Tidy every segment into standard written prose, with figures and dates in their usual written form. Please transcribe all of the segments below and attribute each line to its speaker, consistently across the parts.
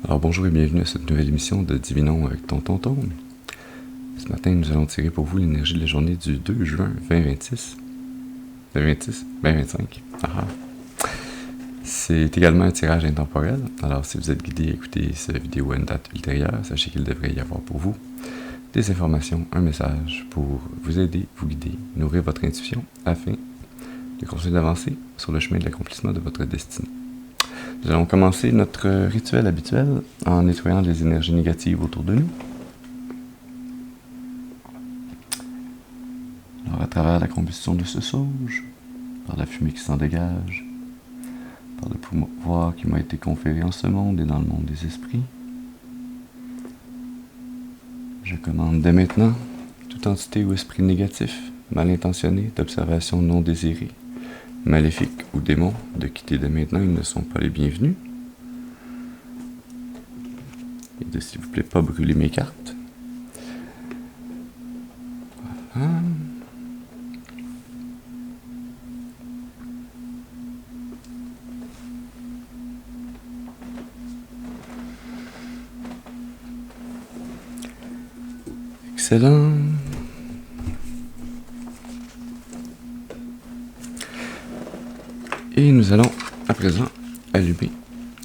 Speaker 1: Alors bonjour et bienvenue à cette nouvelle émission de Divinons avec Tonton Tome. Ce matin, nous allons tirer pour vous l'énergie de la journée du 2 juin 2026. 2025. C'est également un tirage intemporel, alors si vous êtes guidé à écouter cette vidéo à une date ultérieure, sachez qu'il devrait y avoir pour vous des informations, un message pour vous aider, vous guider, nourrir votre intuition afin de continuer d'avancer sur le chemin de l'accomplissement de votre destinée. Nous allons commencer notre rituel habituel en nettoyant les énergies négatives autour de nous. Alors, à travers la combustion de ce sauge, par la fumée qui s'en dégage, par le pouvoir qui m'a été conféré en ce monde et dans le monde des esprits, je commande dès maintenant toute entité ou esprit négatif, mal intentionné, d'observation non désirée, maléfique ou démon, de quitter dès maintenant, ils ne sont pas les bienvenus. Et de, s'il vous plaît, pas brûler mes cartes. Voilà. Excellent. Et nous allons à présent allumer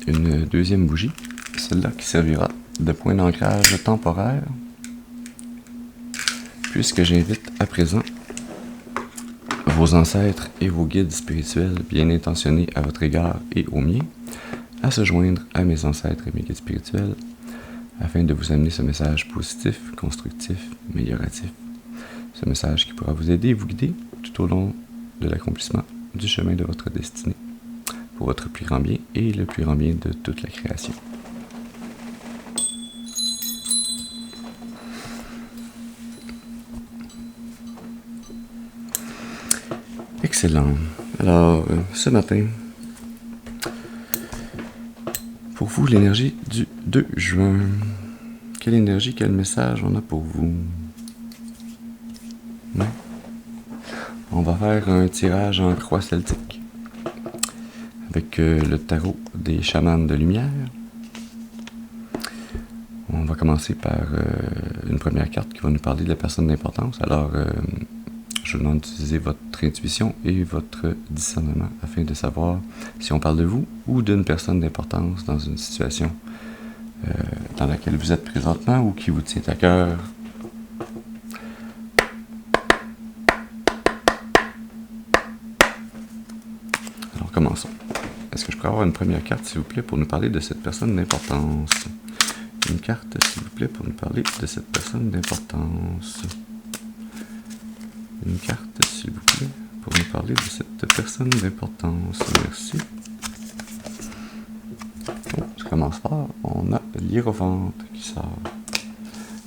Speaker 1: une deuxième bougie, celle-là qui servira de point d'ancrage temporaire, puisque j'invite à présent vos ancêtres et vos guides spirituels bien intentionnés à votre égard et au mien à se joindre à mes ancêtres et mes guides spirituels afin de vous amener ce message positif, constructif, amélioratif. Ce message qui pourra vous aider et vous guider tout au long de l'accomplissement du chemin de votre destinée, pour votre plus grand bien et le plus grand bien de toute la création. Excellent. Alors, ce matin, pour vous, l'énergie du 2 juin. Quelle énergie, quel message on a pour vous? Ouais. On va faire un tirage en croix celtique avec le tarot des chamans de lumière. On va commencer par une première carte qui va nous parler de la personne d'importance. Alors, je vous demande d'utiliser votre intuition et votre discernement afin de savoir si on parle de vous ou d'une personne d'importance dans une situation dans laquelle vous êtes présentement ou qui vous tient à cœur. Alors, commençons. Est-ce que je pourrais avoir une première carte, s'il vous plaît, pour nous parler de cette personne d'importance? Une carte, s'il vous plaît, pour nous parler de cette personne d'importance. Une carte, s'il vous plaît, pour nous parler de cette personne d'importance. Merci. Oh, ça commence fort. On a l'hiérophante qui sort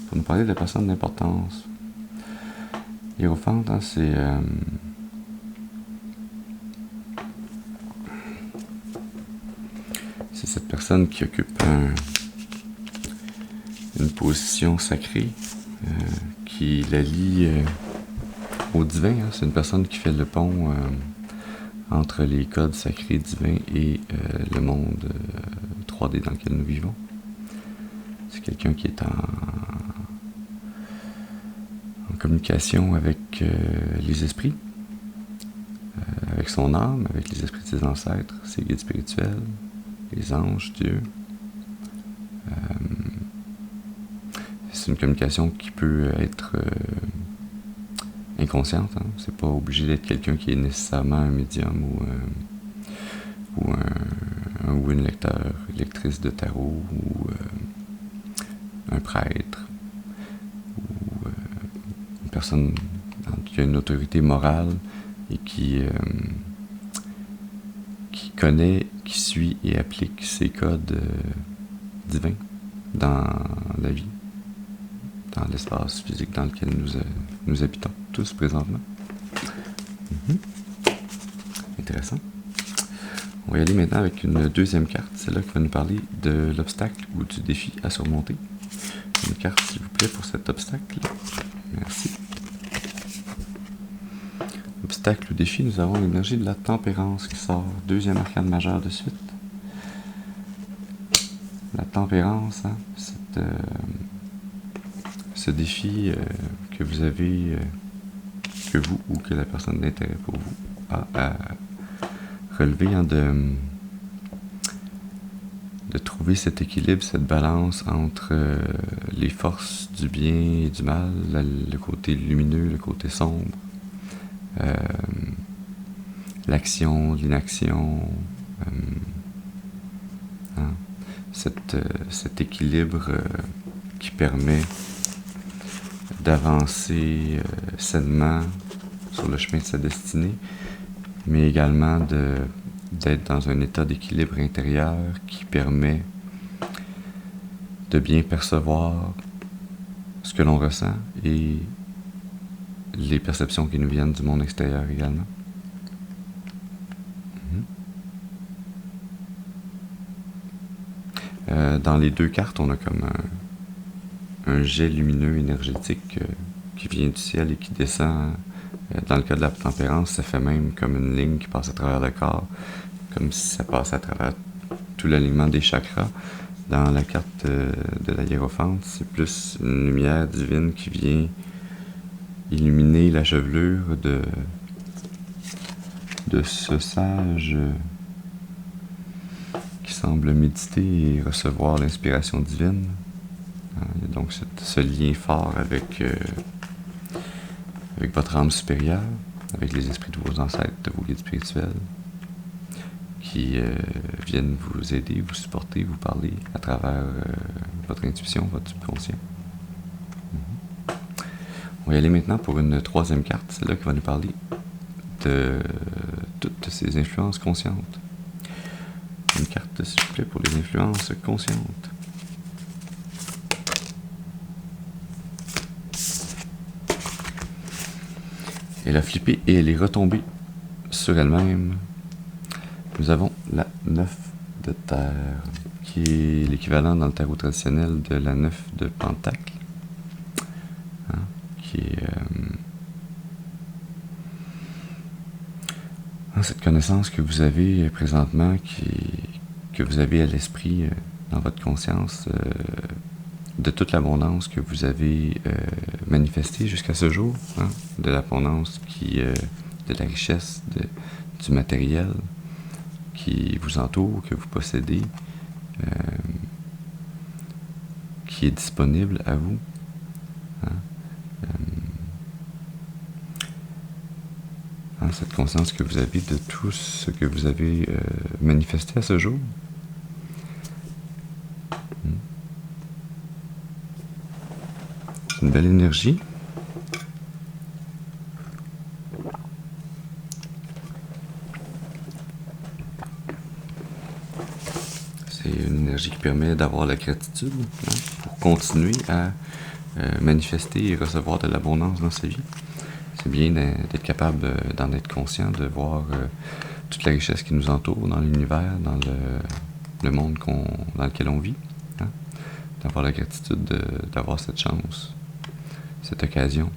Speaker 1: pour nous parler de la personne d'importance. L'hiérophante, hein, c'est cette personne qui occupe une position sacrée qui la lie au divin. Hein. C'est une personne qui fait le pont entre les codes sacrés divins et le monde 3D dans lequel nous vivons. C'est quelqu'un qui est en communication avec les esprits, avec son âme, avec les esprits de ses ancêtres, ses guides spirituels, les anges, Dieu. C'est une communication qui peut être inconsciente. Hein. C'est pas obligé d'être quelqu'un qui est nécessairement un médium ou une lectrice de tarot ou un prêtre ou une personne qui a une autorité morale et qui connaît, qui suit et applique ces codes divins dans la vie, dans l'espace physique dans lequel nous habitons tous présentement. Intéressant. On va y aller maintenant avec une deuxième carte, celle-là qui va nous parler de l'obstacle ou du défi à surmonter. Une carte, s'il vous plaît, pour cet obstacle. Merci. Obstacle ou défi, nous avons l'énergie de la tempérance qui sort. Deuxième arcane majeure de suite. la tempérance, hein, ce défi que vous avez, que vous ou que la personne d'intérêt pour vous a à relever, hein, de trouver cet équilibre, cette balance entre les forces du bien et du mal, le côté lumineux, le côté sombre, l'action, l'inaction, hein, cet équilibre qui permet d'avancer sainement sur le chemin de sa destinée, mais également d'être dans un état d'équilibre intérieur qui permet de bien percevoir ce que l'on ressent et les perceptions qui nous viennent du monde extérieur également. Dans les deux cartes, on a comme un jet lumineux énergétique qui vient du ciel et qui descend. Dans le cas de la tempérance, ça fait même comme une ligne qui passe à travers le corps, comme si ça passait à travers tout l'alignement des chakras. Dans la carte de la hiérophante, c'est plus une lumière divine qui vient illuminer la chevelure de ce sage qui semble méditer et recevoir l'inspiration divine. Il y a donc ce lien fort avec votre âme supérieure, avec les esprits de vos ancêtres, de vos guides spirituels, qui viennent vous aider, vous supporter, vous parler à travers votre intuition, votre subconscient. On va y aller maintenant pour une troisième carte, celle-là qui va nous parler de toutes ces influences conscientes. Une carte, s'il vous plaît, pour les influences conscientes. Elle a flippé et elle est retombée sur elle-même. Nous avons la 9 de terre, qui est l'équivalent dans le tarot traditionnel de la 9 de pentacle, hein, qui est cette connaissance que vous avez présentement, que vous avez à l'esprit dans votre conscience, de toute l'abondance que vous avez manifestée jusqu'à ce jour, hein, de l'abondance de la richesse, du matériel qui vous entoure, que vous possédez, qui est disponible à vous. Hein, cette conscience que vous avez de tout ce que vous avez manifesté à ce jour. C'est une belle énergie. C'est une énergie qui permet d'avoir la gratitude, hein, pour continuer à manifester et recevoir de l'abondance dans sa vie. C'est bien d'être capable d'en être conscient, de voir toute la richesse qui nous entoure dans l'univers, dans le monde dans lequel on vit. Hein? D'avoir la gratitude d'avoir cette chance, cette occasion,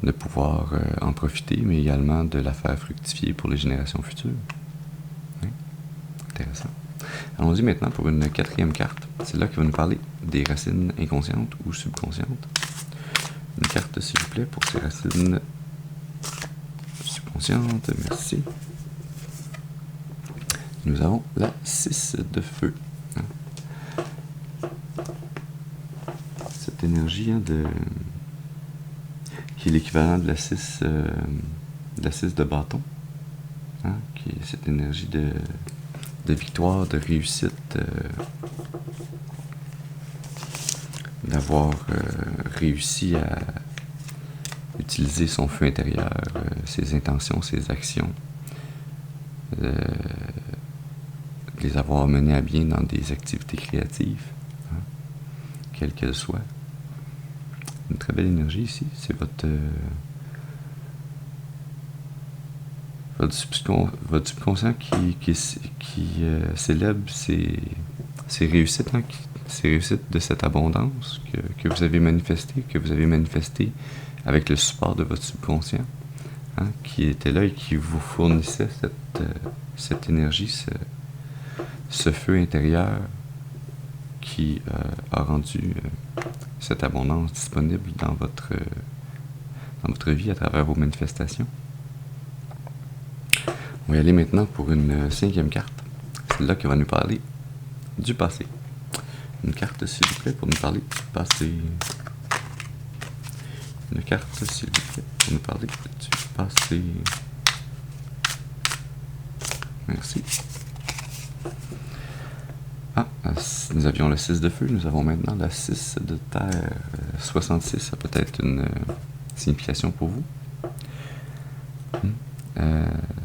Speaker 1: de pouvoir en profiter, mais également de la faire fructifier pour les générations futures. Hein? Intéressant. Allons-y maintenant pour une quatrième carte. C'est là qui va nous parler des racines inconscientes ou subconscientes. Une carte, s'il vous plaît, pour ces racines subconscientes. Merci. Nous avons la 6 de feu. Cette énergie, hein, qui est l'équivalent de la 6 de bâton. Hein, qui est cette énergie de victoire, de réussite, d'avoir réussi à utiliser son feu intérieur, ses intentions, ses actions, les avoir menées à bien dans des activités créatives, hein, quelles qu'elles soient. Une très belle énergie ici, c'est votre subconscient qui célèbre ses réussites, hein, ces réussites de cette abondance que vous avez manifestée avec le support de votre subconscient, hein, qui était là et qui vous fournissait cette énergie, ce feu intérieur qui a rendu cette abondance disponible dans votre vie à travers vos manifestations. On va y aller maintenant pour une 5e carte. Celle-là qui va nous parler du passé. Une carte, s'il vous plaît, pour nous parler du passé. Une carte, s'il vous plaît, pour nous parler du passé. Merci. Nous avions le 6 de feu, nous avons maintenant la 6 de terre. 66, ça peut être une signification pour vous.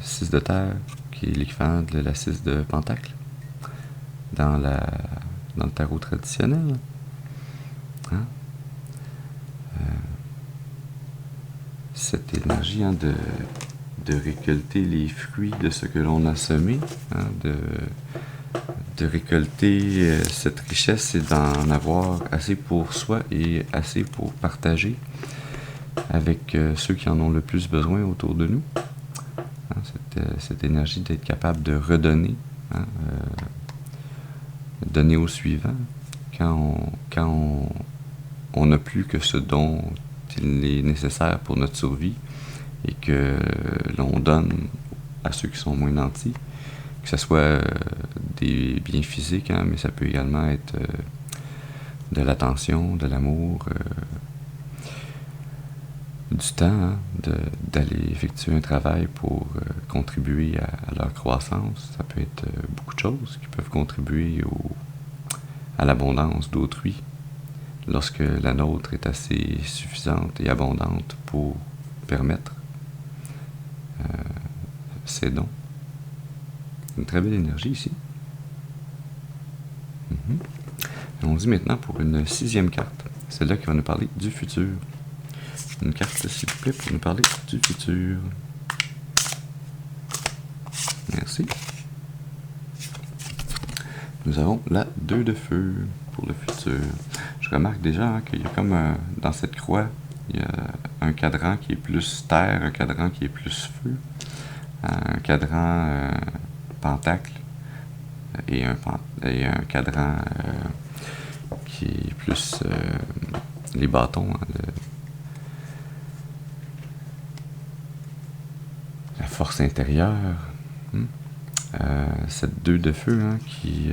Speaker 1: 6 de terre, qui est l'équivalent de la 6 de pentacle dans le tarot traditionnel. Cette énergie de récolter les fruits de ce que l'on a semé, de récolter cette richesse et d'en avoir assez pour soi et assez pour partager avec ceux qui en ont le plus besoin autour de nous. Cette énergie d'être capable de redonner, donner au suivant quand on n'a plus que ce dont il est nécessaire pour notre survie et que l'on donne à ceux qui sont moins nantis, que ce soit des biens physiques, mais ça peut également être de l'attention, de l'amour, du temps, d'aller effectuer un travail pour contribuer à leur croissance. Ça peut être beaucoup de choses qui peuvent contribuer à l'abondance d'autrui lorsque la nôtre est assez suffisante et abondante pour permettre ces dons. Une très belle énergie ici. On dit maintenant pour une 6e carte, celle-là qui va nous parler du futur. Une carte, s'il vous plaît, pour nous parler du futur. Merci. Nous avons la 2 de feu pour le futur. Je remarque déjà qu'il y a comme dans cette croix, il y a un cadran qui est plus terre, un cadran qui est plus feu, un cadran pentacle et un cadran qui est plus les bâtons, la force intérieure. Cette 2 de feu qui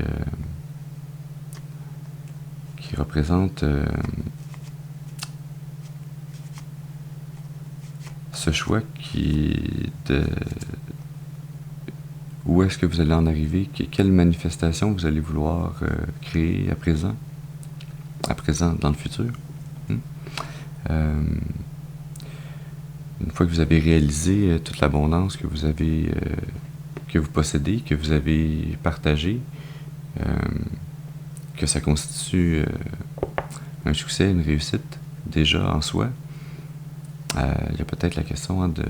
Speaker 1: représente ce choix qui est de où est-ce que vous allez en arriver, quelle manifestation vous allez vouloir créer à présent dans le futur. Une fois que vous avez réalisé toute l'abondance que vous avez que vous possédez, que vous avez partagé, que ça constitue un succès, une réussite déjà en soi, il y a peut-être la question de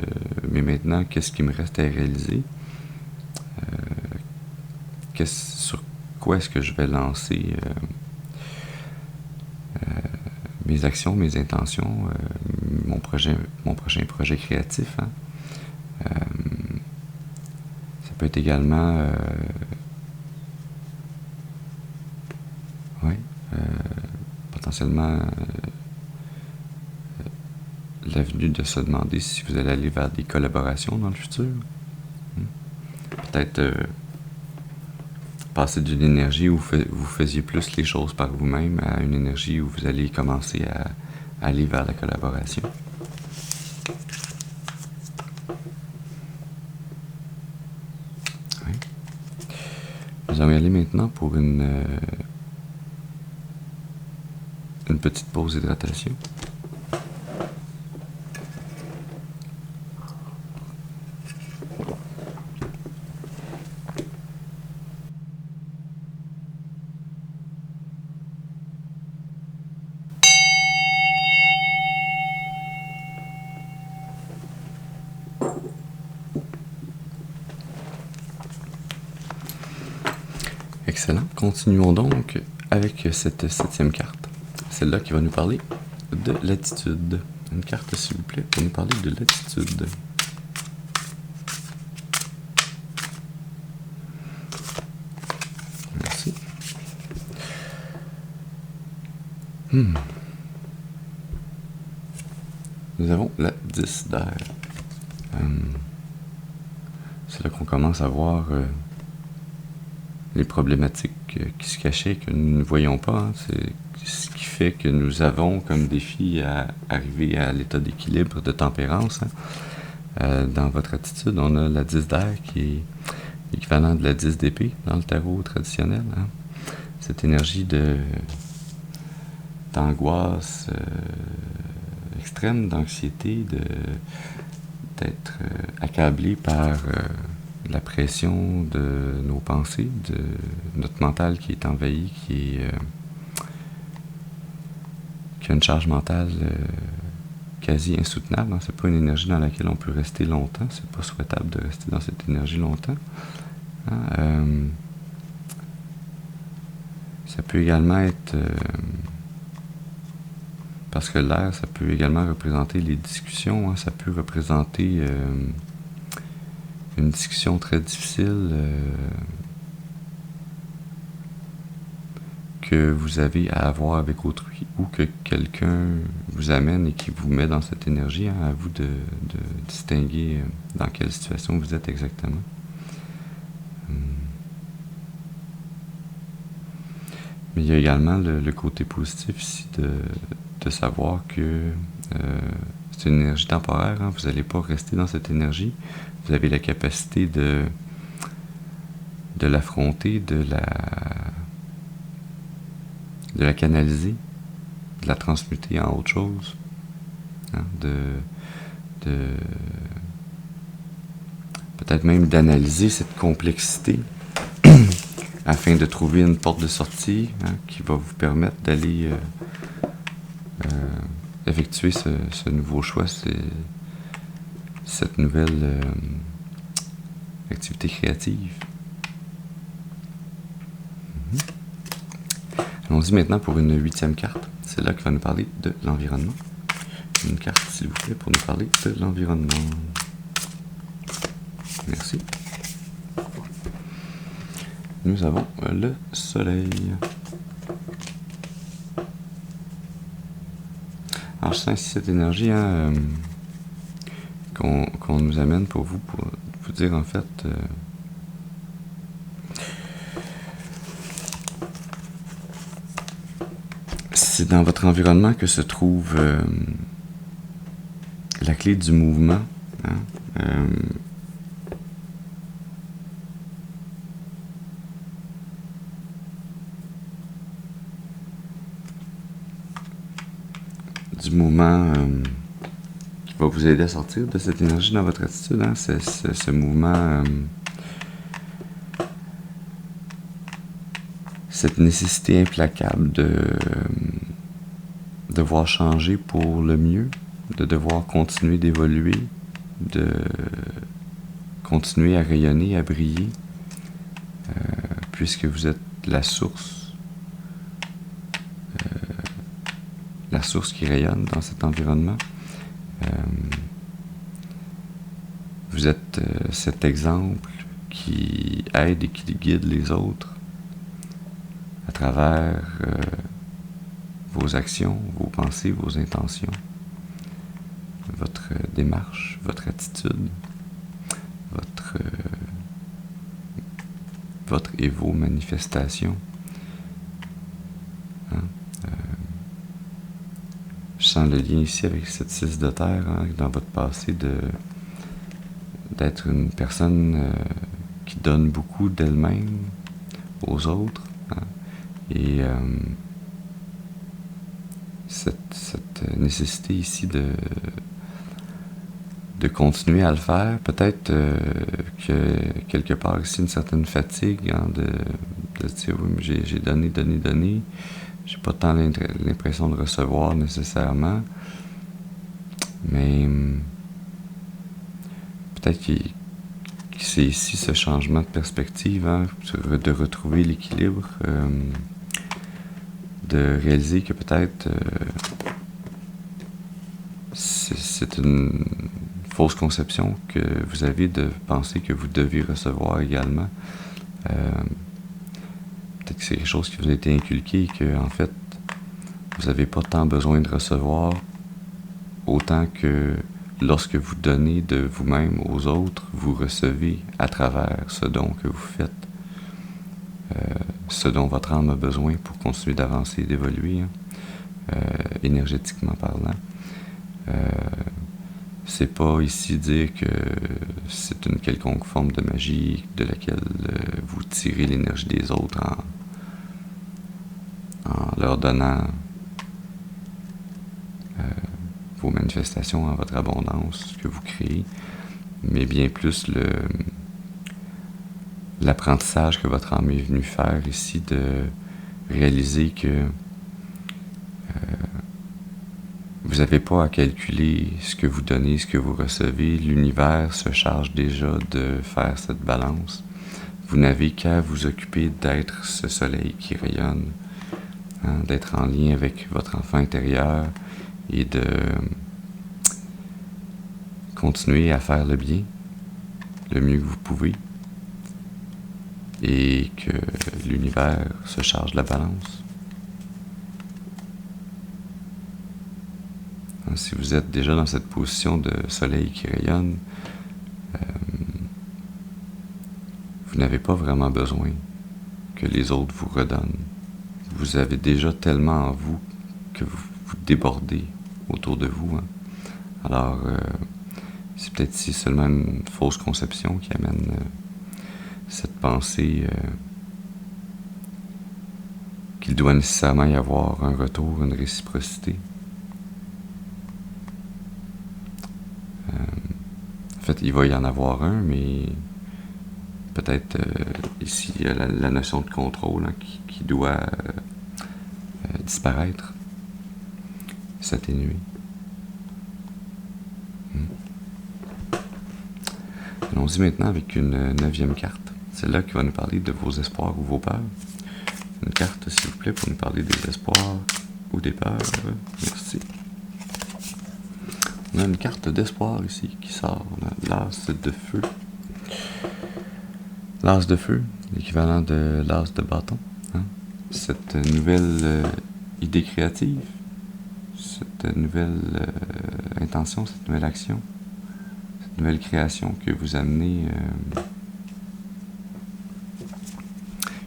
Speaker 1: mais maintenant, qu'est-ce qui me reste à réaliser? Sur quoi est-ce que je vais lancer mes actions, mes intentions, mon prochain projet créatif. Ça peut être également potentiellement l'avenue de se demander si vous allez aller vers des collaborations dans le futur. Peut-être passer d'une énergie où vous faisiez plus les choses par vous-même à une énergie où vous allez commencer à aller vers la collaboration. Oui. Nous allons y aller maintenant pour une petite pause d'hydratation. Excellent. Continuons donc avec cette 7e carte. Celle-là qui va nous parler de l'attitude. Une carte, s'il vous plaît, pour nous parler de l'attitude. Merci. Nous avons la 10 d'air. C'est là qu'on commence à voir les problématiques qui se cachaient, que nous ne voyons pas. Hein. C'est ce qui fait que nous avons comme défi à arriver à l'état d'équilibre, de tempérance. Hein. Dans votre attitude, on a la 10 d'air qui est l'équivalent de la 10 d'épée dans le tarot traditionnel. Hein. Cette énergie d'angoisse extrême, d'anxiété, d'être accablé par la pression de nos pensées, de notre mental qui est envahi, qui a une charge mentale quasi insoutenable. Hein. C'est pas une énergie dans laquelle on peut rester longtemps. C'est pas souhaitable de rester dans cette énergie longtemps. Hein. Ça peut également être... parce que l'air, ça peut également représenter les discussions. Hein. Ça peut représenter une discussion très difficile que vous avez à avoir avec autrui ou que quelqu'un vous amène et qui vous met dans cette énergie. Hein. À vous de distinguer dans quelle situation vous êtes exactement. Mais il y a également le côté positif ici de savoir que c'est une énergie temporaire. Hein. Vous n'allez pas rester dans cette énergie. Vous avez la capacité de l'affronter, de la canaliser, de la transmuter en autre chose. Hein. Peut-être même d'analyser cette complexité afin de trouver une porte de sortie, hein, qui va vous permettre d'aller effectuer ce nouveau choix, cette nouvelle activité créative. Allons-y maintenant pour une 8e carte. C'est là qui va nous parler de l'environnement. Une carte, s'il vous plaît, pour nous parler de l'environnement. Merci. Nous avons le soleil. Alors je sens ici cette énergie hein, qu'on nous amène pour vous dire en fait c'est dans votre environnement que se trouve la clé du mouvement. Hein, du mouvement qui va vous aider à sortir de cette énergie dans votre attitude. Hein? C'est ce mouvement, cette nécessité implacable de devoir changer pour le mieux, de devoir continuer d'évoluer, de continuer à rayonner, à briller, puisque vous êtes la source qui rayonne dans cet environnement. Vous êtes cet exemple qui aide et qui guide les autres à travers vos actions, vos pensées, vos intentions, votre démarche, votre attitude, votre et vos manifestations. Hein? Je sens le lien ici avec cette 6 de terre, hein, dans votre passé, d'être une personne qui donne beaucoup d'elle-même aux autres. Hein, et cette nécessité ici de continuer à le faire, peut-être que quelque part ici une certaine fatigue, hein, de se dire oui, mais j'ai donné, j'ai pas tant l'impression de recevoir nécessairement, mais peut-être que c'est ici ce changement de perspective, hein, de retrouver l'équilibre, de réaliser que peut-être c'est une fausse conception que vous avez de penser que vous devez recevoir également. Peut-être que c'est quelque chose qui vous a été inculqué et que, en fait, Vous n'avez pas tant besoin de recevoir autant que lorsque vous donnez de vous-même aux autres, vous recevez à travers ce don que vous faites, ce dont votre âme a besoin pour continuer d'avancer et d'évoluer, énergétiquement parlant. C'est pas ici dire que c'est une quelconque forme de magie de laquelle vous tirez l'énergie des autres en leur donnant vos manifestations, en votre abondance que vous créez, mais bien plus l'apprentissage que votre âme est venue faire ici, de réaliser que vous n'avez pas à calculer ce que vous donnez, ce que vous recevez. L'univers se charge déjà de faire cette balance. Vous n'avez qu'à vous occuper d'être ce soleil qui rayonne, d'être en lien avec votre enfant intérieur et de continuer à faire le bien, le mieux que vous pouvez, et que l'univers se charge de la balance. Si vous êtes déjà dans cette position de soleil qui rayonne, vous n'avez pas vraiment besoin que les autres vous redonnent. Vous avez déjà tellement en vous que vous débordez autour de vous. Alors, c'est peut-être si seulement une fausse conception qui amène cette pensée qu'il doit nécessairement y avoir un retour, une réciprocité. En fait, il va y en avoir un, mais peut-être ici, il y a la notion de contrôle qui doit disparaître, s'atténuer. Allons-y maintenant avec une 9e carte. Celle-là qui va nous parler de vos espoirs ou vos peurs. Une carte, s'il vous plaît, pour nous parler des espoirs ou des peurs. Merci. On a une carte d'espoir ici qui sort. On a l'as de feu. L'as de feu, l'équivalent de l'as de bâton. Cette nouvelle idée créative, cette nouvelle intention, cette nouvelle action, cette nouvelle création que vous amenez,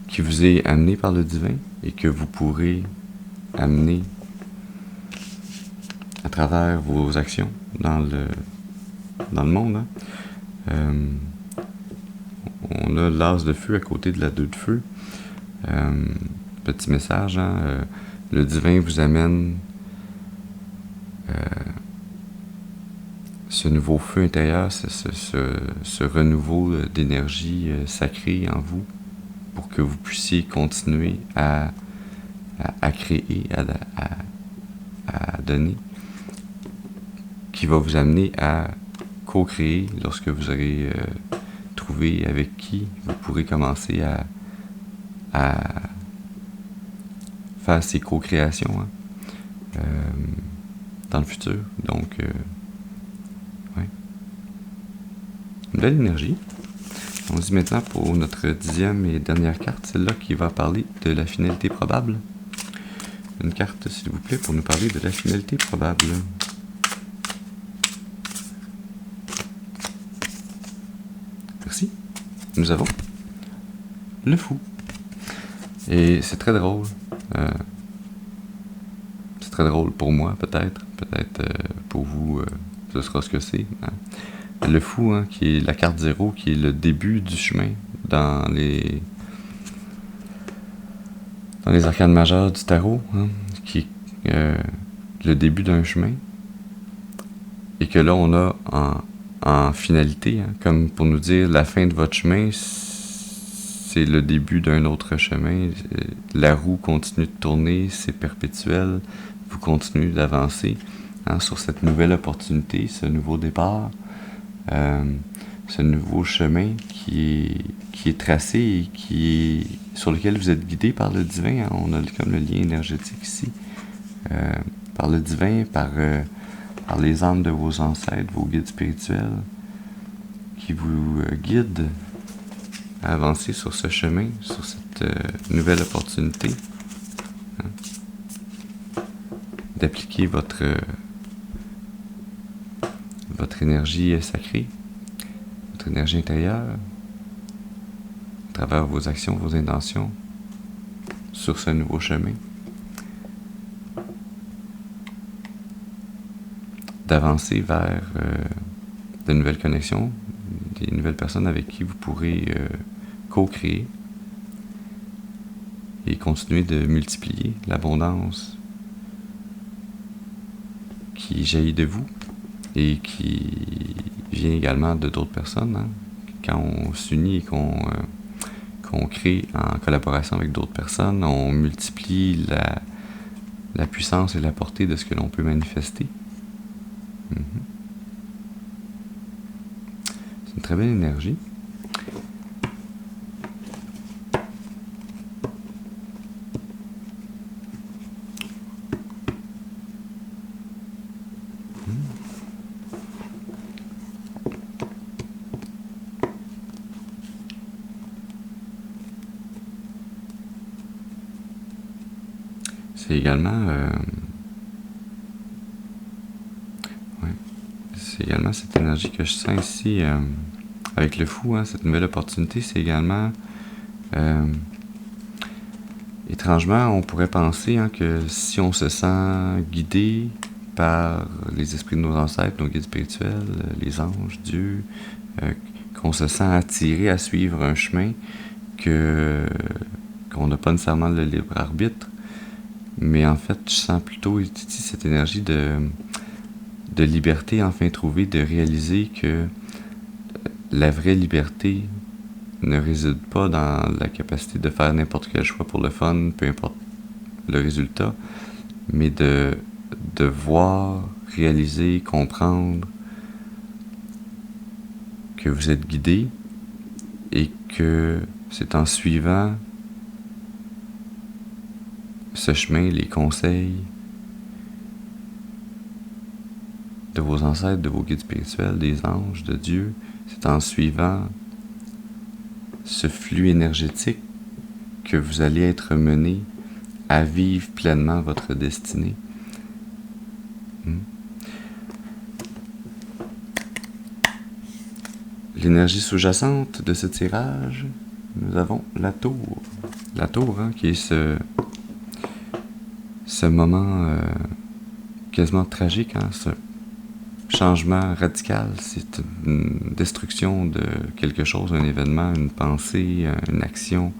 Speaker 1: qui vous est amenée par le divin et que vous pourrez amener à travers vos actions dans le monde. On a l'as de feu à côté de la 2 de feu. Petit message, le divin vous amène ce nouveau feu intérieur, ce renouveau d'énergie sacrée en vous pour que vous puissiez continuer à créer, à donner, qui va vous amener à co-créer lorsque vous aurez trouvé avec qui vous pourrez commencer à faire ces co-créations dans le futur. Donc, ouais. Une belle énergie. On dit maintenant pour notre 10e et dernière carte, celle-là qui va parler de la finalité probable. Une carte, s'il vous plaît, pour nous parler de la finalité probable. Merci. Nous avons le fou. Et c'est très drôle. C'est très drôle pour moi, peut-être. Peut-être pour vous, ce sera ce que c'est. Le fou, qui est la carte 0, qui est le début du chemin dans les arcanes majeures du tarot, qui est le début d'un chemin. Et que là, on a en finalité, comme pour nous dire la fin de votre chemin, c'est le début d'un autre chemin. La roue continue de tourner, c'est perpétuel. Vous continuez d'avancer sur cette nouvelle opportunité, ce nouveau départ, ce nouveau chemin qui est tracé et sur lequel vous êtes guidé par le divin. On a comme le lien énergétique ici, par le divin, par les âmes de vos ancêtres, vos guides spirituels, qui vous guident à avancer sur ce chemin, sur cette nouvelle opportunité. d'appliquer votre énergie sacrée, votre énergie intérieure, à travers vos actions, vos intentions, sur ce nouveau chemin. D'avancer vers de nouvelles connexions, des nouvelles personnes avec qui vous pourrez co-créer et continuer de multiplier l'abondance qui jaillit de vous et qui vient également de d'autres personnes. Hein. Quand on s'unit et qu'on crée en collaboration avec d'autres personnes, on multiplie la puissance et la portée de ce que l'on peut manifester. C'est une très belle énergie. C'est également cette énergie que je sens ici avec le fou, hein, cette nouvelle opportunité. C'est également étrangement, on pourrait penser que si on se sent guidé par les esprits de nos ancêtres, nos guides spirituels, les anges, Dieu, qu'on se sent attiré à suivre un chemin qu'on n'a pas nécessairement le libre arbitre. Mais en fait, je sens plutôt ici cette énergie de liberté enfin trouvée, de réaliser que la vraie liberté ne réside pas dans la capacité de faire n'importe quel choix pour le fun, peu importe le résultat, mais de voir, réaliser, comprendre que vous êtes guidé et que c'est en suivant ce chemin, les conseils de vos ancêtres, de vos guides spirituels, des anges, de Dieu, c'est en suivant ce flux énergétique que vous allez être mené à vivre pleinement votre destinée. L'énergie sous-jacente de ce tirage, nous avons la tour. La tour, hein, qui est ce moment quasiment tragique, hein, ce changement radical, c'est une destruction de quelque chose, un événement, une pensée, une action.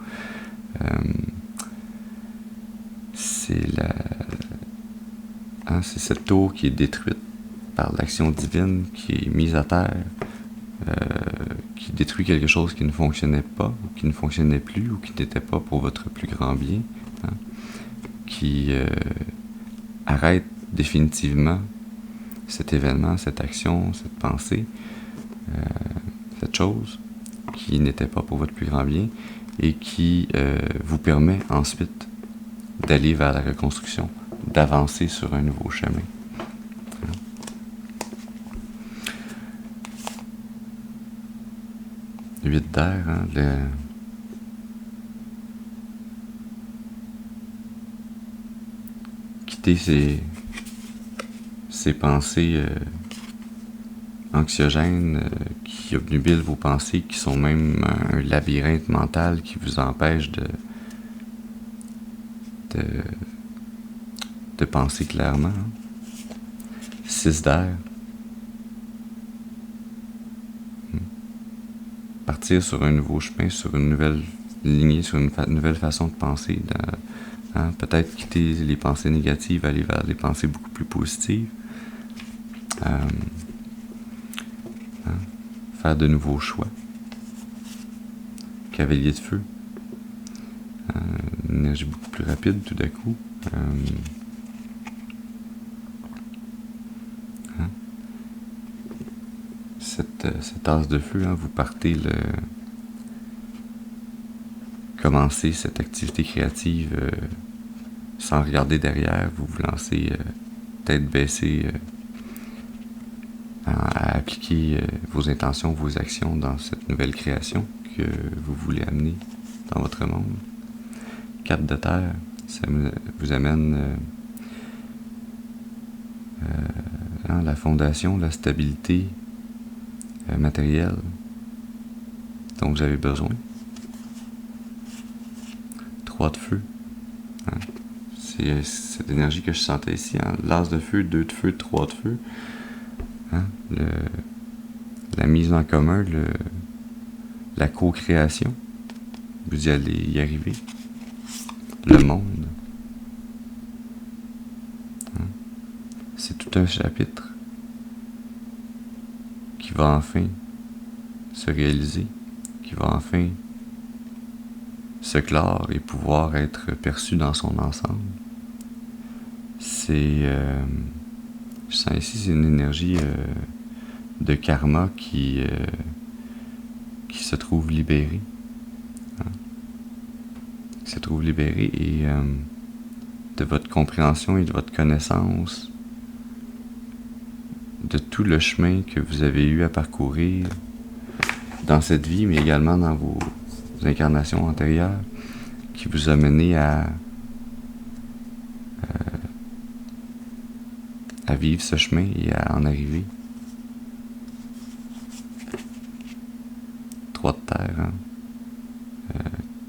Speaker 1: C'est cette tour qui est détruite par l'action divine, qui est mise à terre, qui détruit quelque chose qui ne fonctionnait pas, ou qui ne fonctionnait plus, ou qui n'était pas pour votre plus grand bien, hein, qui arrête définitivement cet événement, cette action, cette pensée, cette chose qui n'était pas pour votre plus grand bien et qui vous permet ensuite d'aller vers la reconstruction, d'avancer sur un nouveau chemin. Le 8 d'air, hein, quitter ces pensées anxiogènes qui obnubilent vos pensées, qui sont même un labyrinthe mental qui vous empêche de penser clairement. 6 d'air. Partir sur un nouveau chemin, sur une nouvelle lignée, sur une nouvelle façon de penser. Hein, peut-être quitter les pensées négatives, aller vers des pensées beaucoup plus positives. Faire de nouveaux choix. Cavalier de feu. Une énergie beaucoup plus rapide tout d'un coup. Cette tasse de feu, hein, vous partez commencer cette activité créative sans regarder derrière, vous vous lancez tête baissée à appliquer vos intentions, vos actions dans cette nouvelle création que vous voulez amener dans votre monde. 4 de terre, ça vous amène la fondation, la stabilité matérielle dont vous avez besoin. 3 de feu. Hein. C'est cette énergie que je sentais ici. Hein. L'as de feu, 2 de feu, 3 de feu. Hein. La mise en commun, la co-création. Vous y allez y arriver. Le monde. Hein. C'est tout un chapitre qui va enfin se réaliser, qui va enfin se clore et pouvoir être perçu dans son ensemble. Je sens ici, c'est une énergie de karma qui se trouve libérée. Hein? Qui se trouve libérée et de votre compréhension et de votre connaissance de tout le chemin que vous avez eu à parcourir dans cette vie, mais également dans vos incarnations antérieures, qui vous a mené à vivre ce chemin et à en arriver. 3 de terre, hein?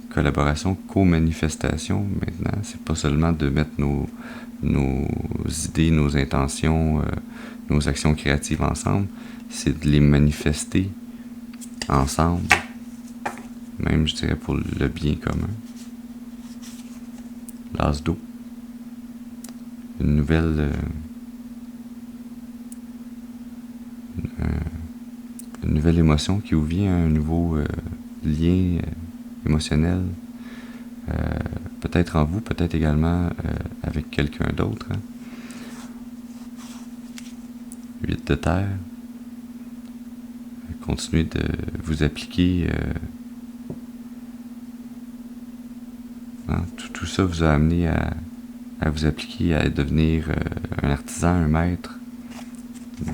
Speaker 1: Collaboration, co-manifestation. Maintenant, c'est pas seulement de mettre nos idées, nos intentions, nos actions créatives ensemble, c'est de les manifester ensemble, même je dirais pour le bien commun. L'as d'eau, une nouvelle émotion qui vous vient, un nouveau lien émotionnel, peut-être en vous, peut-être également avec quelqu'un d'autre. Hein. 8 de terre. Continuez de vous appliquer. Tout ça vous a amené à vous appliquer, à devenir un artisan, un maître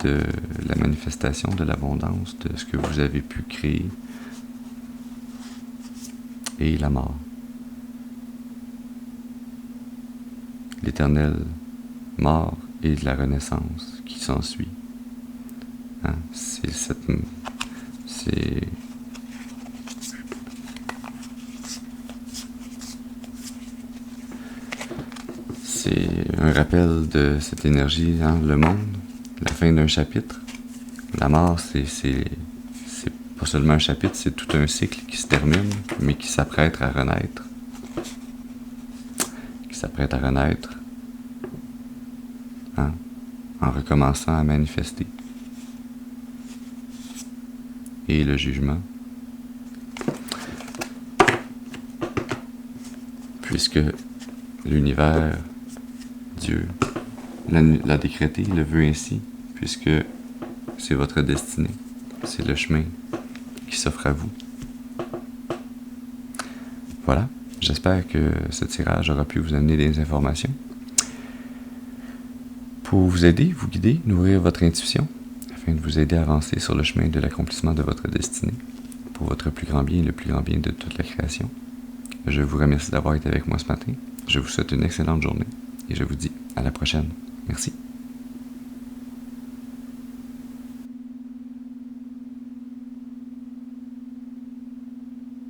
Speaker 1: de la manifestation, de l'abondance, de ce que vous avez pu créer. Et la mort. L'éternelle mort et de la renaissance qui s'ensuit. Hein? C'est un rappel de cette énergie, hein, le monde, la fin d'un chapitre. La mort, c'est pas seulement un chapitre, c'est tout un cycle qui se termine, mais qui s'apprête à renaître. Qui s'apprête à renaître, hein, en recommençant à manifester. Et le jugement. Puisque l'univers, Dieu, l'a décrété, le veut ainsi, puisque c'est votre destinée, c'est le chemin qui s'offre à vous. Voilà, j'espère que ce tirage aura pu vous amener des informations pour vous aider, vous guider, nourrir votre intuition, afin de vous aider à avancer sur le chemin de l'accomplissement de votre destinée, pour votre plus grand bien et le plus grand bien de toute la création. Je vous remercie d'avoir été avec moi ce matin. Je vous souhaite une excellente journée et je vous dis à la prochaine. Merci.